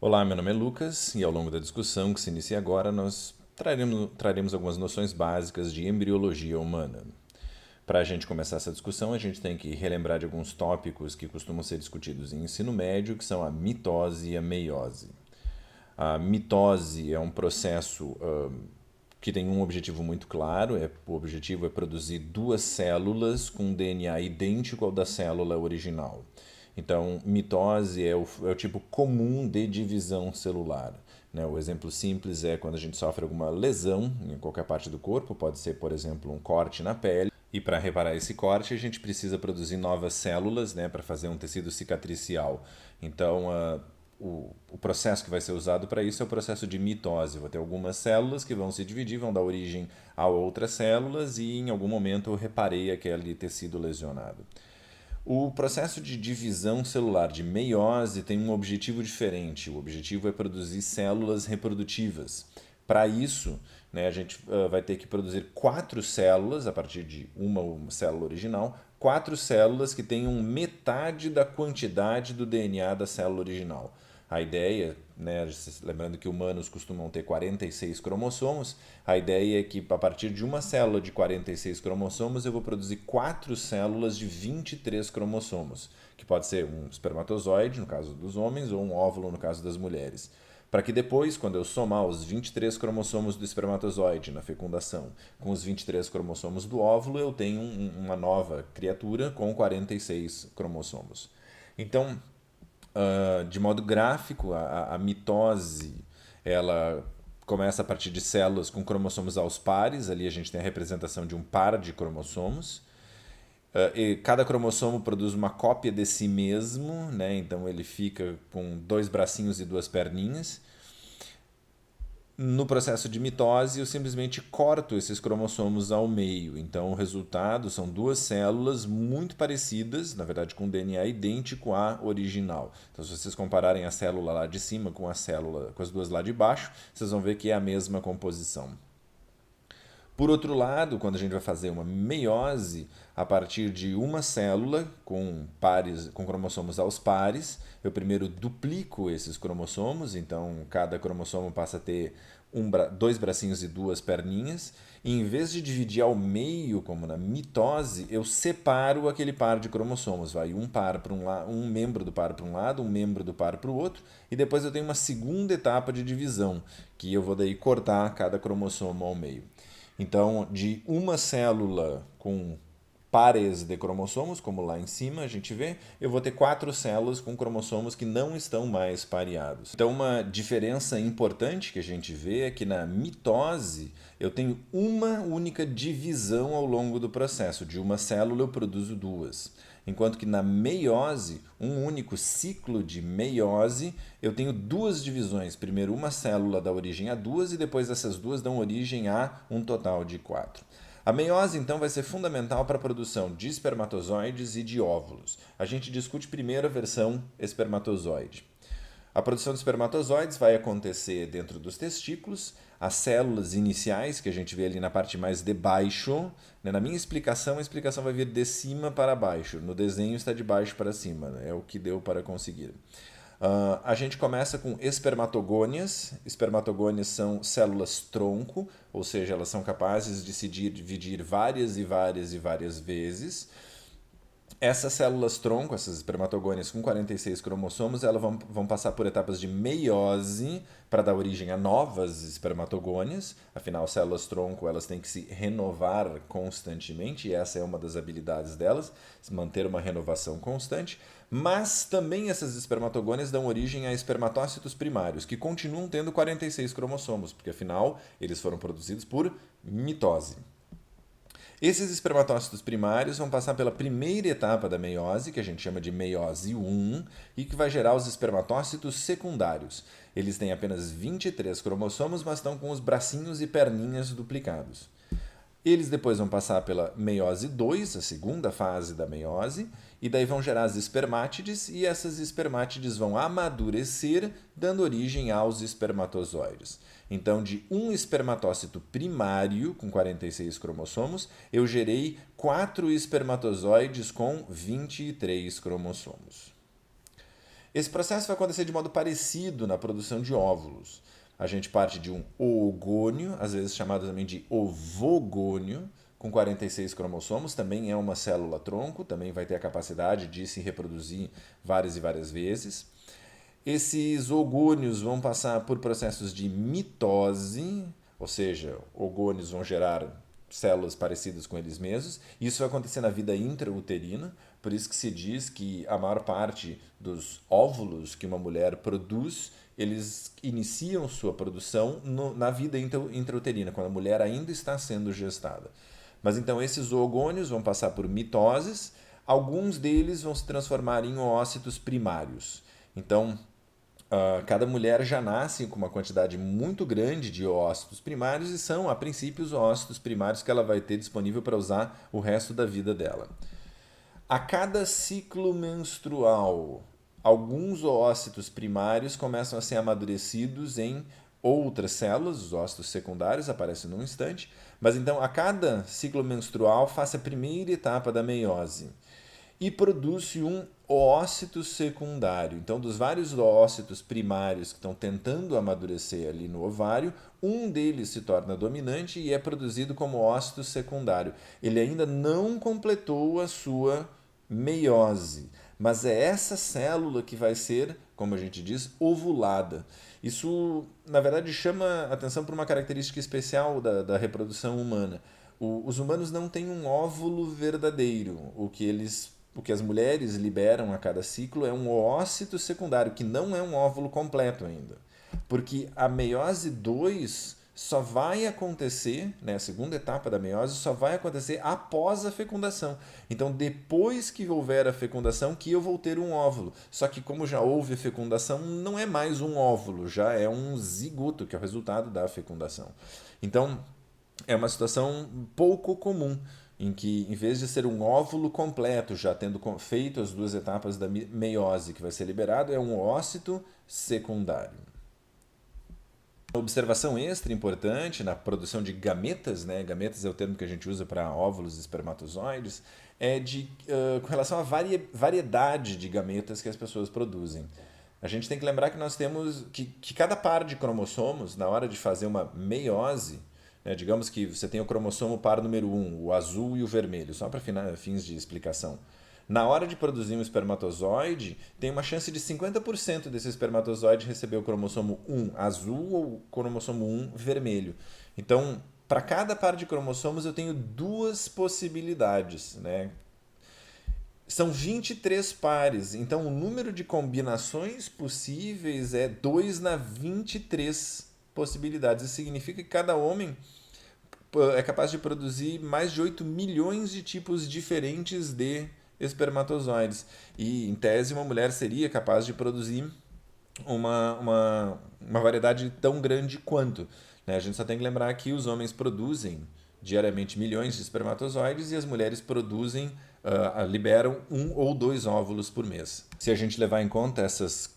Olá, meu nome é Lucas e ao longo da discussão que se inicia agora nós traremos algumas noções básicas de embriologia humana. Para a gente começar essa discussão, a gente tem que relembrar de alguns tópicos que costumam ser discutidos em ensino médio, que são a mitose e a meiose. A mitose é um processo que tem um objetivo muito claro, o objetivo é produzir duas células com um DNA idêntico ao da célula original. Então, mitose é o tipo comum de divisão celular. Né? O exemplo simples é quando a gente sofre alguma lesão em qualquer parte do corpo, pode ser, por exemplo, um corte na pele, e para reparar esse corte a gente precisa produzir novas células, né, para fazer um tecido cicatricial. Então, o processo que vai ser usado para isso é o processo de mitose. Vou ter algumas células que vão se dividir, vão dar origem a outras células e em algum momento eu reparei aquele tecido lesionado. O processo de divisão celular de meiose tem um objetivo diferente. O objetivo é produzir células reprodutivas. Para isso, né, a gente vai ter que produzir quatro células, a partir de uma célula original, quatro células que tenham metade da quantidade do DNA da célula original. A ideia, né, lembrando que humanos costumam ter 46 cromossomos, a ideia é que a partir de uma célula de 46 cromossomos eu vou produzir quatro células de 23 cromossomos, que pode ser um espermatozoide, no caso dos homens, ou um óvulo, no caso das mulheres. Para que depois, quando eu somar os 23 cromossomos do espermatozoide na fecundação com os 23 cromossomos do óvulo, eu tenho uma nova criatura com 46 cromossomos. Então, de modo gráfico, a mitose ela começa a partir de células com cromossomos aos pares. Ali a gente tem a representação de um par de cromossomos. E cada cromossomo produz uma cópia de si mesmo, né? Então ele fica com dois bracinhos e duas perninhas. No processo de mitose, eu simplesmente corto esses cromossomos ao meio. Então, o resultado são duas células muito parecidas, na verdade, com DNA idêntico à original. Então, se vocês compararem a célula lá de cima com a célula, com as duas lá de baixo, vocês vão ver que é a mesma composição. Por outro lado, quando a gente vai fazer uma meiose, a partir de uma célula com pares, com cromossomos aos pares, eu primeiro duplico esses cromossomos, então cada cromossomo passa a ter dois bracinhos e duas perninhas, e em vez de dividir ao meio, como na mitose, eu separo aquele par de cromossomos. Vai um par para um membro do par para um lado, um membro do par para o outro, e depois eu tenho uma segunda etapa de divisão, que eu vou daí cortar cada cromossomo ao meio. Então, de uma célula com pares de cromossomos, como lá em cima a gente vê, eu vou ter quatro células com cromossomos que não estão mais pareados. Então, uma diferença importante que a gente vê é que na mitose eu tenho uma única divisão ao longo do processo. De uma célula eu produzo duas. Enquanto que na meiose, um único ciclo de meiose, eu tenho duas divisões. Primeiro uma célula dá origem a duas e depois essas duas dão origem a um total de quatro. A meiose, então, vai ser fundamental para a produção de espermatozoides e de óvulos. A gente discute primeiro a versão espermatozoide. A produção de espermatozoides vai acontecer dentro dos testículos. As células iniciais, que a gente vê ali na parte mais de baixo, né? Na minha explicação, a explicação vai vir de cima para baixo. No desenho está de baixo para cima, né? É o que deu para conseguir. A gente começa com espermatogônias. Espermatogônias são células tronco, ou seja, elas são capazes de se dividir várias e várias e várias vezes. Essas células tronco, essas espermatogônias com 46 cromossomos, elas vão passar por etapas de meiose para dar origem a novas espermatogônias. Afinal, células tronco elas têm que se renovar constantemente, e essa é uma das habilidades delas, manter uma renovação constante. Mas também essas espermatogônias dão origem a espermatócitos primários, que continuam tendo 46 cromossomos, porque afinal eles foram produzidos por mitose. Esses espermatócitos primários vão passar pela primeira etapa da meiose, que a gente chama de meiose 1, e que vai gerar os espermatócitos secundários. Eles têm apenas 23 cromossomos, mas estão com os bracinhos e perninhas duplicados. Eles depois vão passar pela meiose 2, a segunda fase da meiose, e daí vão gerar as espermátides, e essas espermátides vão amadurecer, dando origem aos espermatozoides. Então, de um espermatócito primário, com 46 cromossomos, eu gerei 4 espermatozoides com 23 cromossomos. Esse processo vai acontecer de modo parecido na produção de óvulos. A gente parte de um oogônio, às vezes chamado também de ovogônio, com 46 cromossomos, também é uma célula-tronco, também vai ter a capacidade de se reproduzir várias e várias vezes. Esses ogônios vão passar por processos de mitose, ou seja, ogônios vão gerar células parecidas com eles mesmos. Isso vai acontecer na vida intrauterina, por isso que se diz que a maior parte dos óvulos que uma mulher produz, eles iniciam sua produção na vida intrauterina, quando a mulher ainda está sendo gestada. Mas então esses oogônios vão passar por mitoses, alguns deles vão se transformar em oócitos primários. Então, cada mulher já nasce com uma quantidade muito grande de oócitos primários e são, a princípio, os oócitos primários que ela vai ter disponível para usar o resto da vida dela. A cada ciclo menstrual, alguns oócitos primários começam a ser amadurecidos em outras células, os oócitos secundários aparecem num instante, mas então a cada ciclo menstrual faça a primeira etapa da meiose e produz-se um oócito secundário. Então, dos vários oócitos primários que estão tentando amadurecer ali no ovário, um deles se torna dominante e é produzido como ócito secundário. Ele ainda não completou a sua meiose, mas é essa célula que vai ser, como a gente diz, ovulada. Isso, na verdade, chama atenção para uma característica especial da reprodução humana. Os humanos não têm um óvulo verdadeiro. O que as mulheres liberam a cada ciclo é um oócito secundário, que não é um óvulo completo ainda. Porque a meiose 2 só vai acontecer, né, a segunda etapa da meiose só vai acontecer após a fecundação. Então, depois que houver a fecundação, que eu vou ter um óvulo. Só que como já houve a fecundação, não é mais um óvulo, já é um zigoto, que é o resultado da fecundação. Então, é uma situação pouco comum, em que, em vez de ser um óvulo completo, já tendo feito as duas etapas da meiose que vai ser liberado, é um oócito secundário. Uma observação extra importante na produção de gametas, né? Gametas é o termo que a gente usa para óvulos e espermatozoides, com relação à variedade de gametas que as pessoas produzem. A gente tem que lembrar que nós temos que cada par de cromossomos, na hora de fazer uma meiose, né, digamos que você tem o cromossomo par número 1, o azul e o vermelho, só para fins de explicação. Na hora de produzir um espermatozoide, tem uma chance de 50% desse espermatozoide receber o cromossomo 1 azul ou o cromossomo 1 vermelho. Então, para cada par de cromossomos, eu tenho duas possibilidades, né? São 23 pares, então o número de combinações possíveis é 2 na 23 possibilidades. Isso significa que cada homem é capaz de produzir mais de 8 milhões de tipos diferentes de espermatozoides. E, em tese, uma mulher seria capaz de produzir uma variedade tão grande quanto. Né? A gente só tem que lembrar que os homens produzem diariamente milhões de espermatozoides e as mulheres liberam 1 ou 2 óvulos por mês. Se a gente levar em conta essas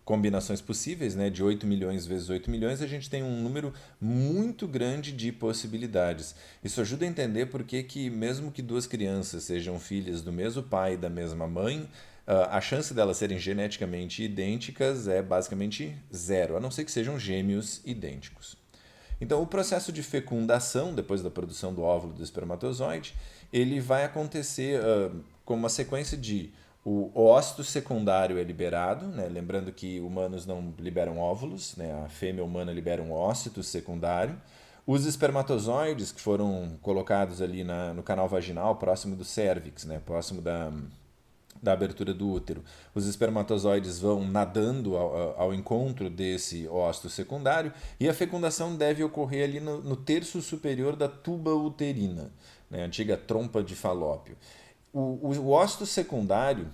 combinações possíveis, né, de 8 milhões vezes 8 milhões, a gente tem um número muito grande de possibilidades. Isso ajuda a entender por que mesmo que duas crianças sejam filhas do mesmo pai e da mesma mãe, a chance delas serem geneticamente idênticas é basicamente zero, a não ser que sejam gêmeos idênticos. Então, o processo de fecundação, depois da produção do óvulo do espermatozoide, ele vai acontecer como uma sequência de o ócito secundário é liberado, né? Lembrando que humanos não liberam óvulos, né? A fêmea humana libera um ócito secundário. Os espermatozoides que foram colocados ali no canal vaginal, próximo do cérvix, né? Próximo da abertura do útero. Os espermatozoides vão nadando ao encontro desse ócito secundário e a fecundação deve ocorrer ali no terço superior da tuba uterina, né? A antiga trompa de Falópio. O ócito secundário,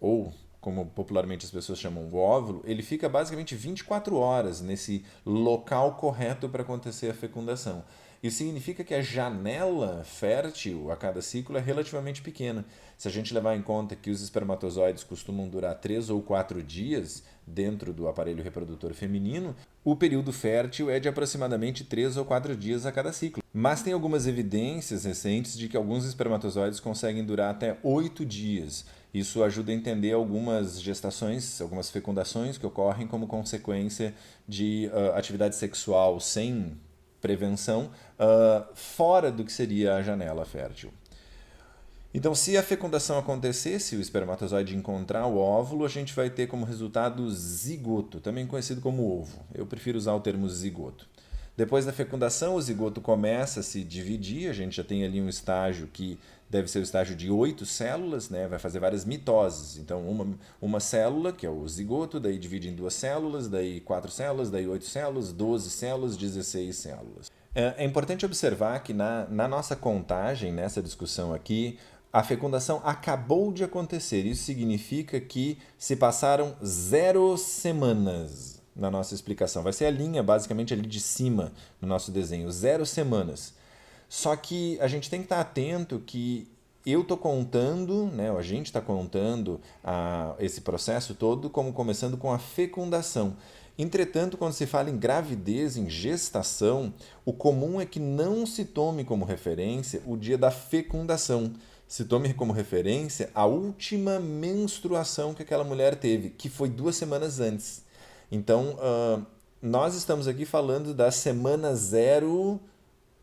ou como popularmente as pessoas chamam o óvulo, ele fica basicamente 24 horas nesse local correto para acontecer a fecundação. Isso significa que a janela fértil a cada ciclo é relativamente pequena. Se a gente levar em conta que os espermatozoides costumam durar 3 ou 4 dias dentro do aparelho reprodutor feminino, o período fértil é de aproximadamente 3 ou 4 dias a cada ciclo. Mas tem algumas evidências recentes de que alguns espermatozoides conseguem durar até 8 dias. Isso ajuda a entender algumas gestações, algumas fecundações que ocorrem como consequência de atividade sexual sem prevenção fora do que seria a janela fértil. Então, se a fecundação acontecer, se o espermatozoide encontrar o óvulo, a gente vai ter como resultado zigoto, também conhecido como ovo. Eu prefiro usar o termo zigoto. Depois da fecundação, o zigoto começa a se dividir, a gente já tem ali um estágio que deve ser o estágio de 8 células, né? Vai fazer várias mitoses. Então, uma célula, que é o zigoto, daí divide em 2 células, daí 4 células, daí 8 células, 12 células, 16 células. É importante observar que na nossa contagem, nessa discussão aqui, a fecundação acabou de acontecer. Isso significa que se passaram 0 semanas na nossa explicação. Vai ser a linha basicamente ali de cima no nosso desenho, 0 semanas. Só que a gente tem que estar atento que eu estou contando, né, a gente está contando esse processo todo como começando com a fecundação. Entretanto, quando se fala em gravidez, em gestação, o comum é que não se tome como referência o dia da fecundação. Se tome como referência a última menstruação que aquela mulher teve, que foi 2 semanas antes. Então, nós estamos aqui falando da semana 0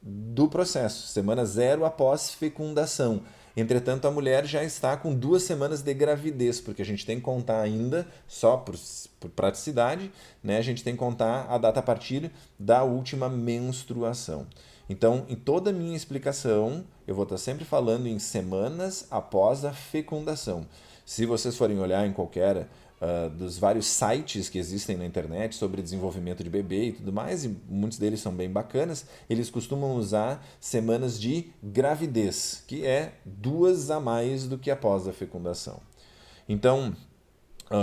do processo, semana 0 após fecundação. Entretanto, a mulher já está com 2 semanas de gravidez, porque a gente tem que contar ainda, só por praticidade, né? A gente tem que contar a data a partir da última menstruação. Então, em toda a minha explicação, eu vou estar sempre falando em semanas após a fecundação. Se vocês forem olhar em qualquer dos vários sites que existem na internet sobre desenvolvimento de bebê e tudo mais, e muitos deles são bem bacanas, eles costumam usar semanas de gravidez, que é 2 a mais do que após a fecundação. Então,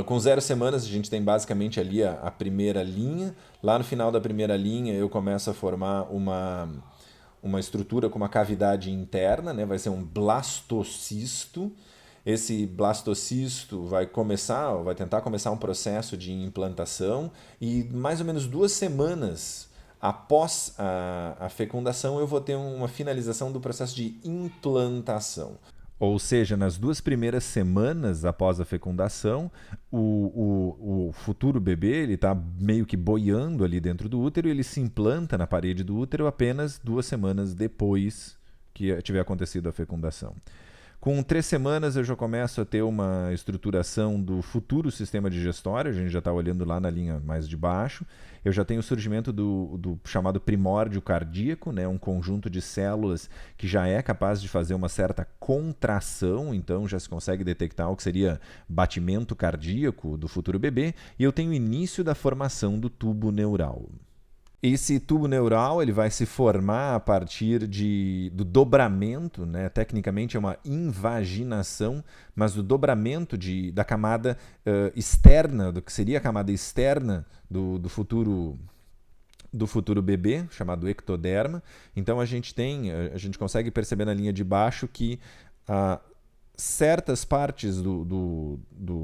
com 0 semanas, a gente tem basicamente ali a primeira linha. Lá no final da primeira linha, eu começo a formar uma estrutura com uma cavidade interna, né? Vai ser um blastocisto. Esse blastocisto vai tentar começar um processo de implantação e mais ou menos 2 semanas após a fecundação eu vou ter uma finalização do processo de implantação. Ou seja, nas 2 primeiras semanas após a fecundação, o futuro bebê está meio que boiando ali dentro do útero e ele se implanta na parede do útero apenas 2 semanas depois que tiver acontecido a fecundação. Com 3 semanas eu já começo a ter uma estruturação do futuro sistema digestório, a gente já está olhando lá na linha mais de baixo. Eu já tenho o surgimento do chamado primórdio cardíaco, né? Um conjunto de células que já é capaz de fazer uma certa contração, então já se consegue detectar o que seria batimento cardíaco do futuro bebê. E eu tenho o início da formação do tubo neural. Esse tubo neural ele vai se formar a partir do dobramento, né? Tecnicamente é uma invaginação, mas do dobramento da camada externa, do que seria a camada externa do futuro bebê, chamado ectoderma. Então a gente consegue perceber na linha de baixo que certas partes do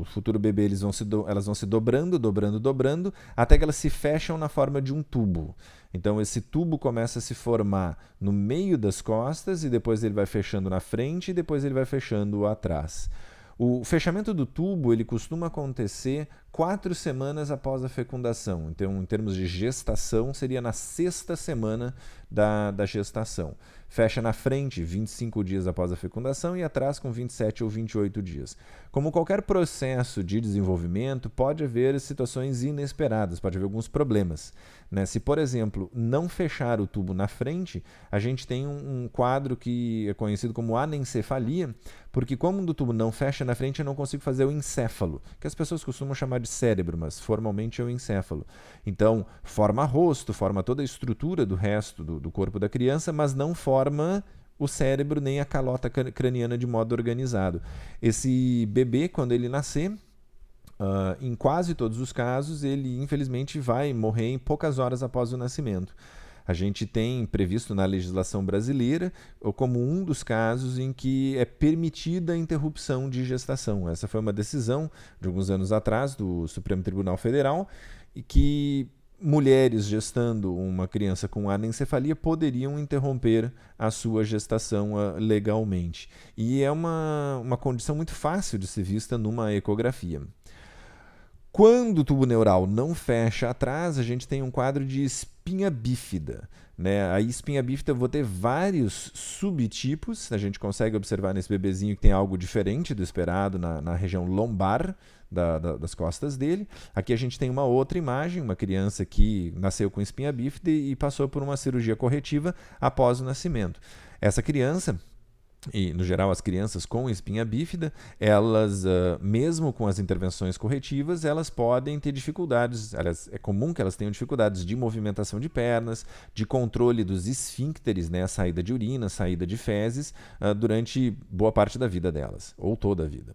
futuro bebê elas vão se dobrando, até que elas se fecham na forma de um tubo. Então esse tubo começa a se formar no meio das costas e depois ele vai fechando na frente e depois ele vai fechando atrás. O fechamento do tubo ele costuma acontecer 4 semanas após a fecundação. Então, em termos de gestação, seria na 6ª semana da gestação. Fecha na frente 25 dias após a fecundação e atrás com 27 ou 28 dias. Como qualquer processo de desenvolvimento, pode haver situações inesperadas, pode haver alguns problemas, né? Se, por exemplo, não fechar o tubo na frente, a gente tem um quadro que é conhecido como anencefalia, porque como o tubo não fecha na frente, eu não consigo fazer o encéfalo, que as pessoas costumam chamar de cérebro, mas formalmente é o encéfalo. Então, forma rosto, forma toda a estrutura do resto do corpo da criança, mas não forma o cérebro nem a calota craniana de modo organizado. Esse bebê, quando ele nascer, em quase todos os casos, ele infelizmente vai morrer em poucas horas após o nascimento. A gente tem previsto na legislação brasileira como um dos casos em que é permitida a interrupção de gestação. Essa foi uma decisão de alguns anos atrás do Supremo Tribunal Federal e que mulheres gestando uma criança com anencefalia poderiam interromper a sua gestação legalmente. E é uma condição muito fácil de ser vista numa ecografia. Quando o tubo neural não fecha atrás, a gente tem um quadro de espinha bífida. Né? A espinha bífida, eu vou ter vários subtipos. A gente consegue observar nesse bebezinho que tem algo diferente do esperado na região lombar das costas dele. Aqui a gente tem uma outra imagem, uma criança que nasceu com espinha bífida e passou por uma cirurgia corretiva após o nascimento. Essa criança, e no geral as crianças com espinha bífida, elas, mesmo com as intervenções corretivas, elas podem ter dificuldades, é comum que elas tenham dificuldades de movimentação de pernas, de controle dos esfíncteres, né, a saída de urina, a saída de fezes, durante boa parte da vida delas, ou toda a vida.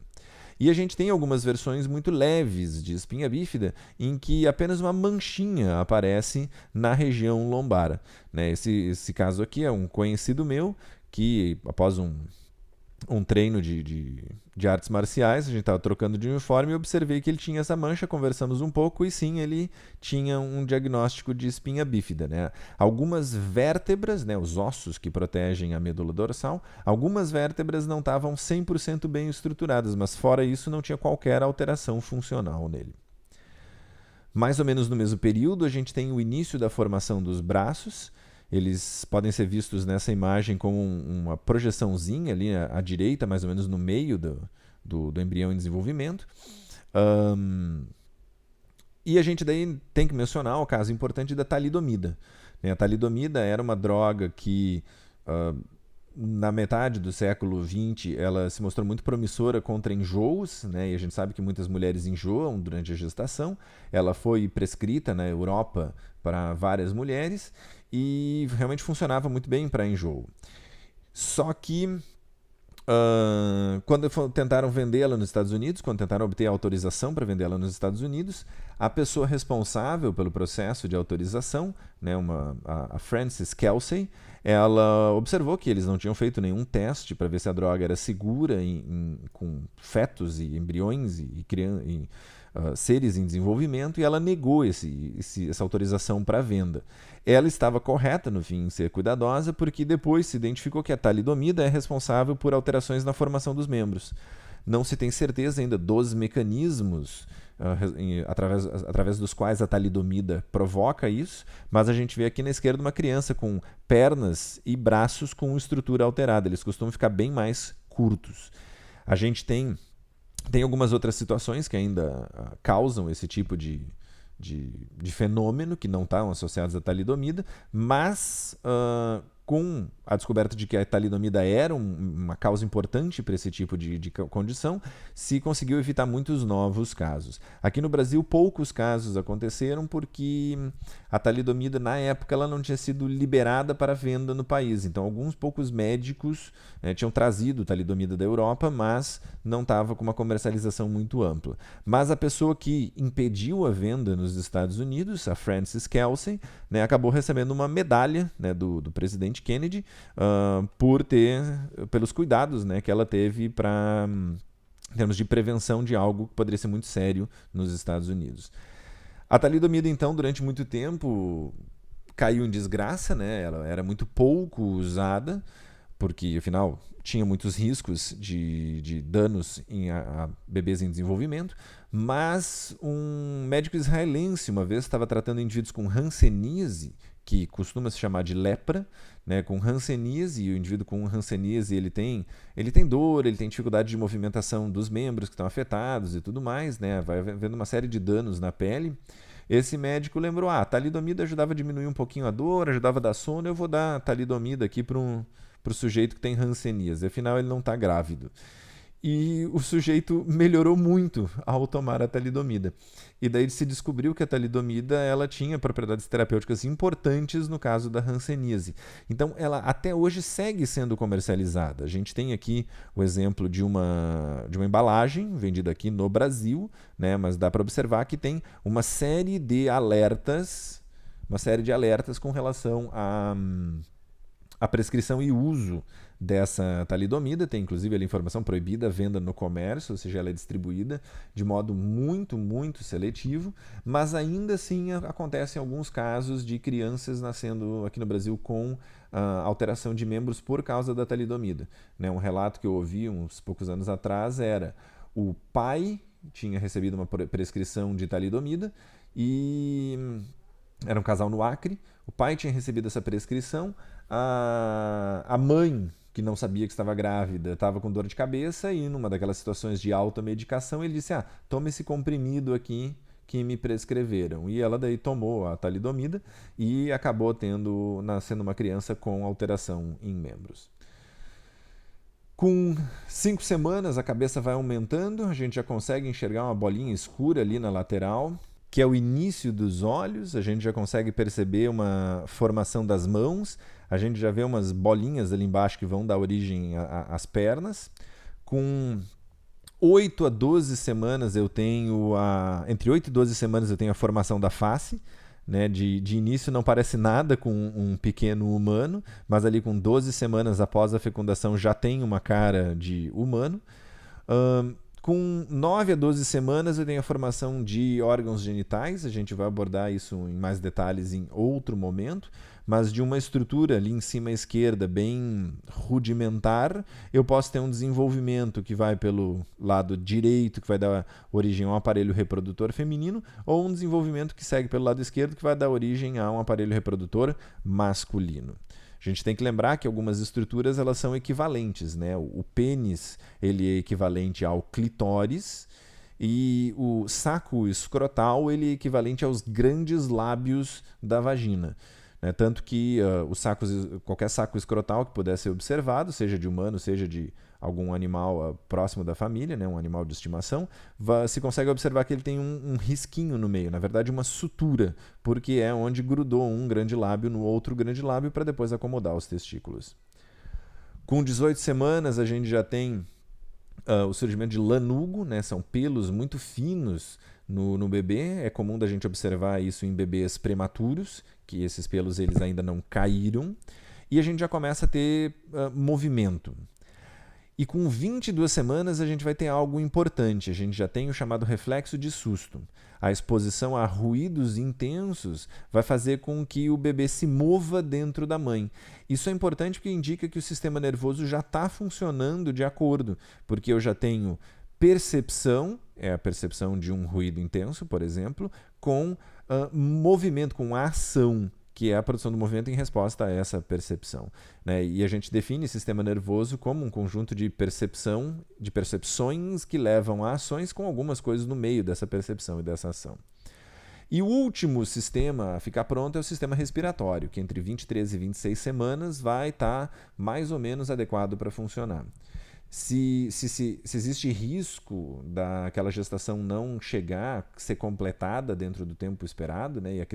E a gente tem algumas versões muito leves de espinha bífida em que apenas uma manchinha aparece na região lombar. Né? Esse caso aqui é um conhecido meu que, após um treino de artes marciais, a gente estava trocando de uniforme e observei que ele tinha essa mancha, conversamos um pouco e sim, ele tinha um diagnóstico de espinha bífida. Né? Algumas vértebras, né, os ossos que protegem a medula dorsal, algumas vértebras não estavam 100% bem estruturadas, mas fora isso não tinha qualquer alteração funcional nele. Mais ou menos no mesmo período, a gente tem o início da formação dos braços. Eles podem ser vistos nessa imagem como uma projeçãozinha ali à direita, mais ou menos no meio do embrião em desenvolvimento. E a gente daí tem que mencionar o caso importante da talidomida. A talidomida era uma droga que, na metade do século XX, ela se mostrou muito promissora contra enjoos, né? E a gente sabe que muitas mulheres enjoam durante a gestação. Ela foi prescrita na Europa para várias mulheres e realmente funcionava muito bem para enjoo. Só que quando tentaram vendê-la nos Estados Unidos, quando tentaram obter autorização para vendê-la nos Estados Unidos, a pessoa responsável pelo processo de autorização, né, a Frances Kelsey, ela observou que eles não tinham feito nenhum teste para ver se a droga era segura com fetos e embriões e seres em desenvolvimento, e ela negou essa autorização para venda. Ela estava correta, no fim, em ser cuidadosa, porque depois se identificou que a talidomida é responsável por alterações na formação dos membros. Não se tem certeza ainda dos mecanismos através dos quais a talidomida provoca isso, mas a gente vê aqui na esquerda uma criança com pernas e braços com estrutura alterada. Eles costumam ficar bem mais curtos. A gente tem algumas outras situações que ainda causam esse tipo de fenômeno, que não estão associados à talidomida, mas com a descoberta de que a talidomida era uma causa importante para esse tipo de condição, se conseguiu evitar muitos novos casos. Aqui no Brasil, poucos casos aconteceram porque a talidomida, na época, ela não tinha sido liberada para venda no país. Então, alguns poucos médicos tinham trazido talidomida da Europa, mas não estava com uma comercialização muito ampla. Mas a pessoa que impediu a venda nos Estados Unidos, a Frances Kelsey, né, acabou recebendo uma medalha, né, do presidente Kennedy, pelos cuidados, né, que ela teve em termos de prevenção de algo que poderia ser muito sério nos Estados Unidos. A talidomida, então, durante muito tempo caiu em desgraça, né? Ela era muito pouco usada, porque, afinal, tinha muitos riscos de danos a bebês em desenvolvimento, mas um médico israelense uma vez estava tratando indivíduos com hanseníase, que costuma se chamar de lepra, né, com hanseníase, e o indivíduo com hanseníase ele tem dor, ele tem dificuldade de movimentação dos membros que estão afetados e tudo mais, né, vai havendo uma série de danos na pele. Esse médico lembrou, a talidomida ajudava a diminuir um pouquinho a dor, ajudava a dar sono, eu vou dar talidomida aqui para o sujeito que tem hanseníase, afinal ele não está grávido. E o sujeito melhorou muito ao tomar a talidomida. E daí se descobriu que a talidomida ela tinha propriedades terapêuticas importantes no caso da hanseníase. Então ela até hoje segue sendo comercializada. A gente tem aqui o exemplo de uma embalagem vendida aqui no Brasil, né? Mas dá para observar que tem uma série de alertas com relação a prescrição e uso dessa talidomida, tem inclusive ali informação proibida a venda no comércio, ou seja, ela é distribuída de modo muito, muito seletivo, mas ainda assim acontecem alguns casos de crianças nascendo aqui no Brasil com alteração de membros por causa da talidomida. Né? Um relato que eu ouvi uns poucos anos atrás era o pai tinha recebido uma prescrição de talidomida e era um casal no Acre, o pai tinha recebido essa prescrição, a mãe, que não sabia que estava grávida, estava com dor de cabeça e numa daquelas situações de automedicação ele disse, toma esse comprimido aqui que me prescreveram. E ela daí tomou a talidomida e acabou nascendo uma criança com alteração em membros. Com 5 semanas a cabeça vai aumentando, a gente já consegue enxergar uma bolinha escura ali na lateral, que é o início dos olhos, a gente já consegue perceber uma formação das mãos, a gente já vê umas bolinhas ali embaixo que vão dar origem às pernas. Com 8 a 12 semanas eu tenho entre 8 e 12 semanas eu tenho a formação da face. Né, de início não parece nada com um pequeno humano, mas ali com 12 semanas após a fecundação já tem uma cara de humano. Com 9 a 12 semanas eu tenho a formação de órgãos genitais, a gente vai abordar isso em mais detalhes em outro momento, mas de uma estrutura ali em cima à esquerda bem rudimentar, eu posso ter um desenvolvimento que vai pelo lado direito, que vai dar origem a um aparelho reprodutor feminino, ou um desenvolvimento que segue pelo lado esquerdo, que vai dar origem a um aparelho reprodutor masculino. A gente tem que lembrar que algumas estruturas elas são equivalentes, né? O pênis ele é equivalente ao clitóris e o saco escrotal ele é equivalente aos grandes lábios da vagina. Né? Tanto que qualquer saco escrotal que pudesse ser observado, seja de humano, seja de algum animal próximo da família, né? Um animal de estimação, se consegue observar que ele tem um risquinho no meio, na verdade uma sutura, porque é onde grudou um grande lábio no outro grande lábio para depois acomodar os testículos. Com 18 semanas a gente já tem o surgimento de lanugo, né? São pelos muito finos no bebê, é comum da gente observar isso em bebês prematuros, que esses pelos eles ainda não caíram, e a gente já começa a ter movimento. E com 22 semanas a gente vai ter algo importante, a gente já tem o chamado reflexo de susto. A exposição a ruídos intensos vai fazer com que o bebê se mova dentro da mãe. Isso é importante porque indica que o sistema nervoso já está funcionando de acordo, porque eu já tenho percepção, é a percepção de um ruído intenso, por exemplo, com movimento, com ação, que é a produção do movimento em resposta a essa percepção. Né? E a gente define o sistema nervoso como um conjunto de percepções que levam a ações com algumas coisas no meio dessa percepção e dessa ação. E o último sistema a ficar pronto é o sistema respiratório, que entre 23 e 26 semanas vai estar mais ou menos adequado para funcionar. Se existe risco daquela gestação não chegar, ser completada dentro do tempo esperado, né, e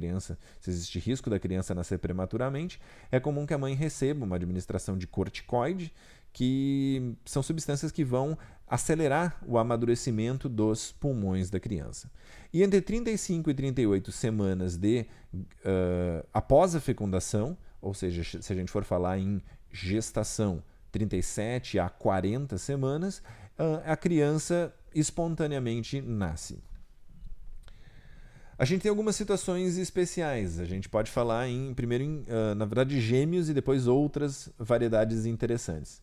se existe risco da criança nascer prematuramente, é comum que a mãe receba uma administração de corticoide, que são substâncias que vão acelerar o amadurecimento dos pulmões da criança. E entre 35 e 38 semanas após a fecundação, ou seja, se a gente for falar em gestação, 37 a 40 semanas, a criança espontaneamente nasce. A gente tem algumas situações especiais. A gente pode falar na verdade, gêmeos e depois outras variedades interessantes.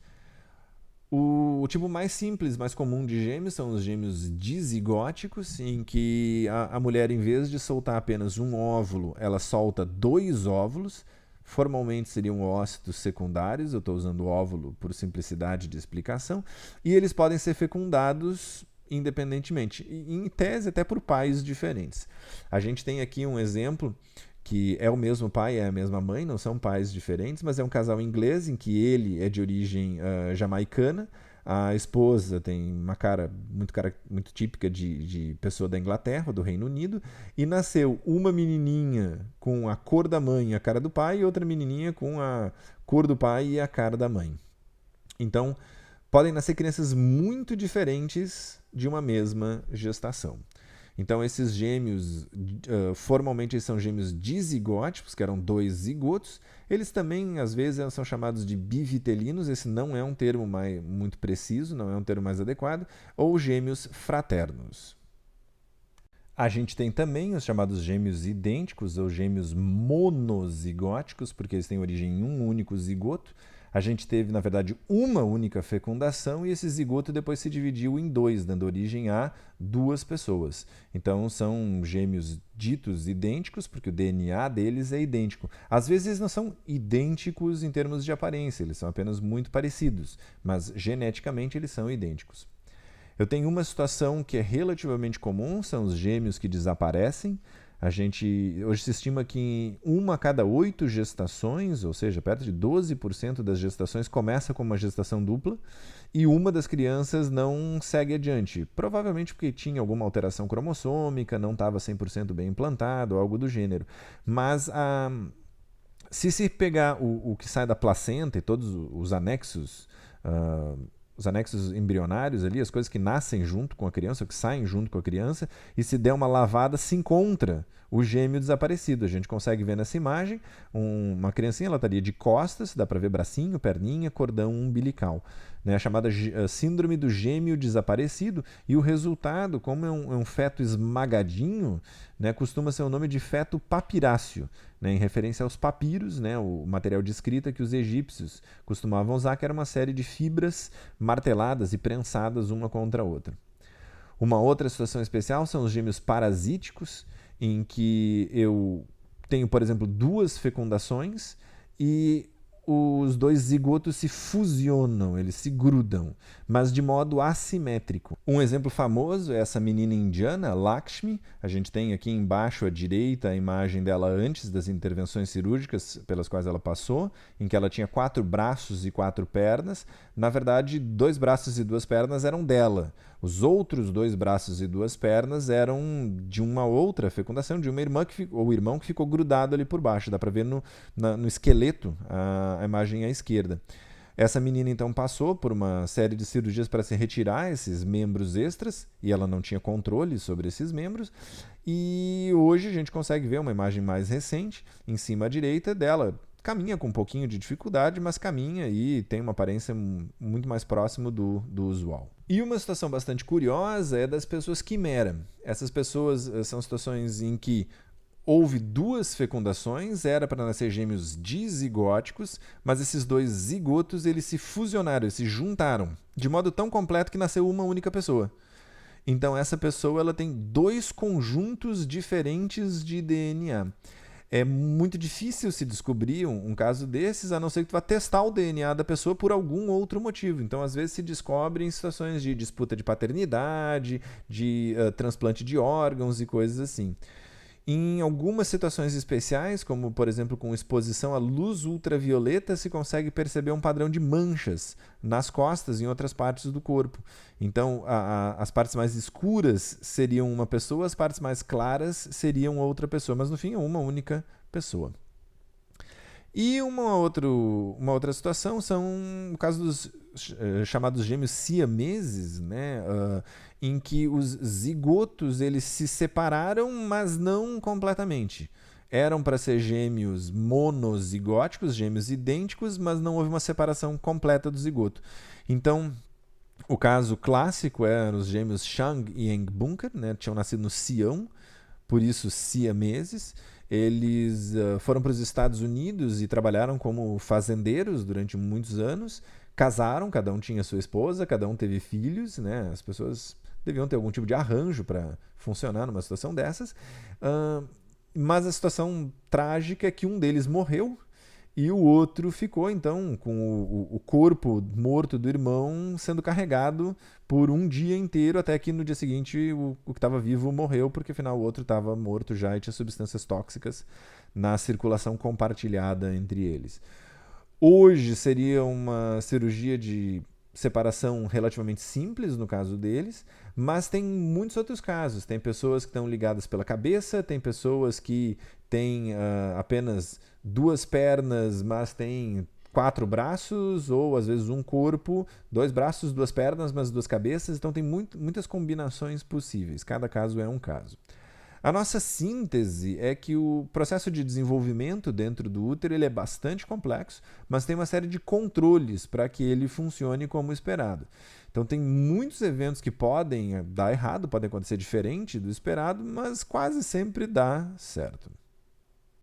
O tipo mais simples, mais comum de gêmeos são os gêmeos dizigóticos, em que a mulher, em vez de soltar apenas um óvulo, ela solta 2 óvulos. Formalmente seriam ócitos secundários, eu estou usando óvulo por simplicidade de explicação, e eles podem ser fecundados independentemente, em tese até por pais diferentes. A gente tem aqui um exemplo que é o mesmo pai, é a mesma mãe, não são pais diferentes, mas é um casal inglês em que ele é de origem jamaicana, a esposa tem uma cara muito típica de pessoa da Inglaterra, do Reino Unido, e nasceu uma menininha com a cor da mãe e a cara do pai, e outra menininha com a cor do pai e a cara da mãe. Então, podem nascer crianças muito diferentes de uma mesma gestação. Então, esses gêmeos, formalmente, eles são gêmeos dizigóticos, que eram 2 zigotos. Eles também, às vezes, são chamados de bivitelinos. Esse não é um termo muito preciso, não é um termo mais adequado. Ou gêmeos fraternos. A gente tem também os chamados gêmeos idênticos ou gêmeos monozigóticos, porque eles têm origem em um único zigoto. A gente teve, na verdade, uma única fecundação e esse zigoto depois se dividiu em 2, dando origem a 2 pessoas. Então, são gêmeos ditos idênticos, porque o DNA deles é idêntico. Às vezes, eles não são idênticos em termos de aparência, eles são apenas muito parecidos, mas geneticamente eles são idênticos. Eu tenho uma situação que é relativamente comum, são os gêmeos que desaparecem. Hoje se estima que em 1 a cada 8 gestações, ou seja, perto de 12% das gestações começa com uma gestação dupla e uma das crianças não segue adiante. Provavelmente porque tinha alguma alteração cromossômica, não estava 100% bem implantado, algo do gênero. Mas se pegar o que sai da placenta e todos os anexos embrionários ali, as coisas que nascem junto com a criança, ou que saem junto com a criança, e se der uma lavada, se encontra o gêmeo desaparecido. A gente consegue ver nessa imagem uma criancinha, ela estaria de costas, dá para ver bracinho, perninha, cordão umbilical. Né, a chamada síndrome do gêmeo desaparecido, e o resultado, como é um feto esmagadinho, né, costuma ser o nome de feto papiráceo, né, em referência aos papiros, né, o material de escrita que os egípcios costumavam usar, que era uma série de fibras marteladas e prensadas uma contra a outra. Uma outra situação especial são os gêmeos parasíticos, em que eu tenho, por exemplo, 2 fecundações e os 2 zigotos se fusionam, eles se grudam, mas de modo assimétrico. Um exemplo famoso é essa menina indiana, Lakshmi. A gente tem aqui embaixo à direita a imagem dela antes das intervenções cirúrgicas pelas quais ela passou, em que ela tinha 4 braços e 4 pernas. Na verdade, 2 braços e 2 pernas eram dela. Os outros 2 braços e 2 pernas eram de uma outra fecundação, de uma irmã ou irmão que ficou grudado ali por baixo. Dá para ver no esqueleto a imagem à esquerda. Essa menina então passou por uma série de cirurgias para se retirar esses membros extras e ela não tinha controle sobre esses membros. E hoje a gente consegue ver uma imagem mais recente, em cima à direita dela. Caminha com um pouquinho de dificuldade, mas caminha e tem uma aparência muito mais próximo do usual. E uma situação bastante curiosa é das pessoas quimera. Essas pessoas são situações em que houve 2 fecundações, era para nascer gêmeos dizigóticos, mas esses 2 zigotos eles se fusionaram, eles se juntaram, de modo tão completo que nasceu uma única pessoa. Então essa pessoa ela tem 2 conjuntos diferentes de DNA. É muito difícil se descobrir um caso desses, a não ser que tu vá testar o DNA da pessoa por algum outro motivo. Então, às vezes, se descobre em situações de disputa de paternidade, de transplante de órgãos e coisas assim. Em algumas situações especiais, como por exemplo com exposição à luz ultravioleta, se consegue perceber um padrão de manchas nas costas e em outras partes do corpo. Então, as partes mais escuras seriam uma pessoa, as partes mais claras seriam outra pessoa, mas no fim é uma única pessoa. E uma outra situação são o caso dos chamados gêmeos siameses, né? Em que os zigotos eles se separaram, mas não completamente. Eram para ser gêmeos monozigóticos, gêmeos idênticos, mas não houve uma separação completa do zigoto. Então, o caso clássico eram os gêmeos Chang e Engbunker, né? Tinham nascido no Sião, por isso siameses. Eles foram para os Estados Unidos e trabalharam como fazendeiros durante muitos anos. Casaram, cada um tinha sua esposa, cada um teve filhos, né? As pessoas deviam ter algum tipo de arranjo para funcionar numa situação dessas. Mas a situação trágica é que um deles morreu e o outro ficou, então, com o corpo morto do irmão sendo carregado por um dia inteiro, até que no dia seguinte o que estava vivo morreu, porque afinal o outro estava morto já e tinha substâncias tóxicas na circulação compartilhada entre eles. Hoje seria uma cirurgia de separação relativamente simples no caso deles, mas tem muitos outros casos. Tem pessoas que estão ligadas pela cabeça, tem pessoas que têm apenas 2 pernas, mas têm 4 braços, ou às vezes um corpo, 2 braços, 2 pernas, mas 2 cabeças. Então tem muitas combinações possíveis. Cada caso é um caso. A nossa síntese é que o processo de desenvolvimento dentro do útero ele é bastante complexo, mas tem uma série de controles para que ele funcione como esperado. Então tem muitos eventos que podem dar errado, podem acontecer diferente do esperado, mas quase sempre dá certo.